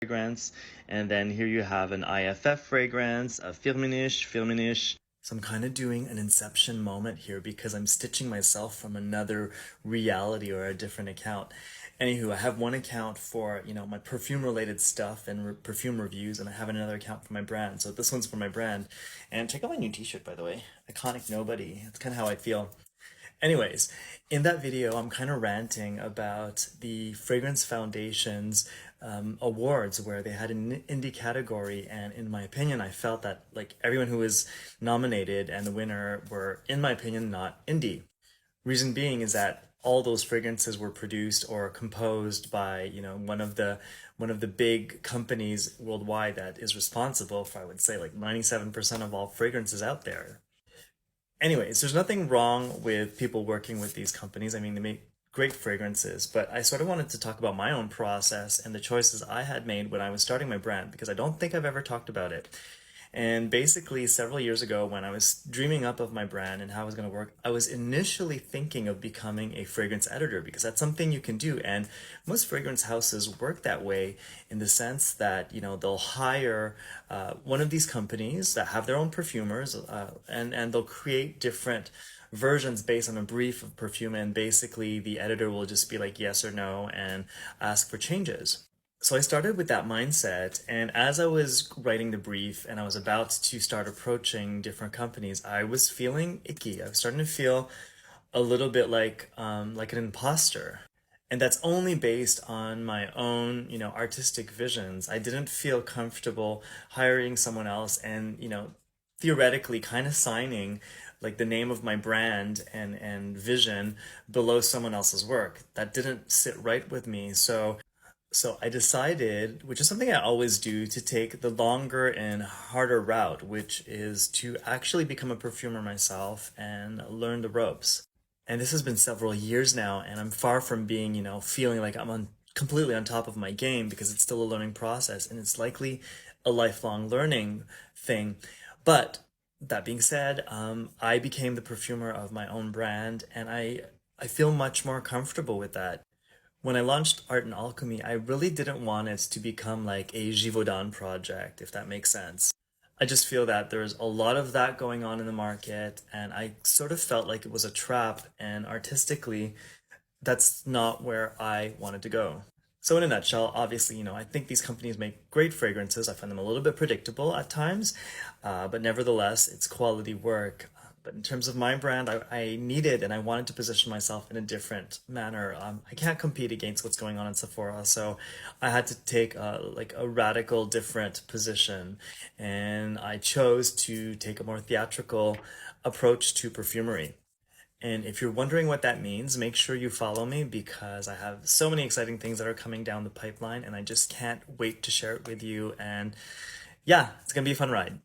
fragrance, and then here you have an IFF fragrance, a Firmenich. So I'm kind of doing an inception moment here because I'm stitching myself from another reality or a different account. Anywho, I have one account for, my perfume related stuff and perfume reviews, and I have another account for my brand. So this one's for my brand. And check out my new t-shirt, by the way. Iconic Nobody. It's kind of how I feel. Anyways, in that video, I'm kind of ranting about the Fragrance Foundation's awards where they had an indie category, and in my opinion, I felt that like everyone who was nominated and the winner were, in my opinion, not indie. Reason being is that all those fragrances were produced or composed by, one of the big companies worldwide that is responsible for, I would say, like 97% of all fragrances out there. Anyways, there's nothing wrong with people working with these companies. I mean, they make great fragrances, but I sort of wanted to talk about my own process and the choices I had made when I was starting my brand because I don't think I've ever talked about it. And basically, several years ago, when I was dreaming up of my brand and how it was going to work, I was initially thinking of becoming a fragrance editor because that's something you can do. And most fragrance houses work that way in the sense that, they'll hire one of these companies that have their own perfumers and they'll create different versions based on a brief of perfume. And basically, the editor will just be like yes or no and ask for changes. So I started with that mindset, and as I was writing the brief and I was about to start approaching different companies, I was feeling icky. I was starting to feel a little bit like an imposter. And that's only based on my own, artistic visions. I didn't feel comfortable hiring someone else and, theoretically kind of signing like the name of my brand and vision below someone else's work. That didn't sit right with me. So I decided, which is something I always do, to take the longer and harder route, which is to actually become a perfumer myself and learn the ropes. And this has been several years now, and I'm far from being, feeling like I'm completely on top of my game because it's still a learning process and it's likely a lifelong learning thing. But that being said, I became the perfumer of my own brand, and I feel much more comfortable with that. When I launched Art and Alchemy, I really didn't want it to become like a Givaudan project, if that makes sense. I just feel that there's a lot of that going on in the market, and I sort of felt like it was a trap, and artistically, that's not where I wanted to go. So in a nutshell, obviously, I think these companies make great fragrances. I find them a little bit predictable at times, but nevertheless, it's quality work. But in terms of my brand, I needed and I wanted to position myself in a different manner. I can't compete against what's going on in Sephora, so I had to take like a radical different position, and I chose to take a more theatrical approach to perfumery. And if you're wondering what that means, make sure you follow me because I have so many exciting things that are coming down the pipeline and I just can't wait to share it with you. And yeah, it's gonna be a fun ride.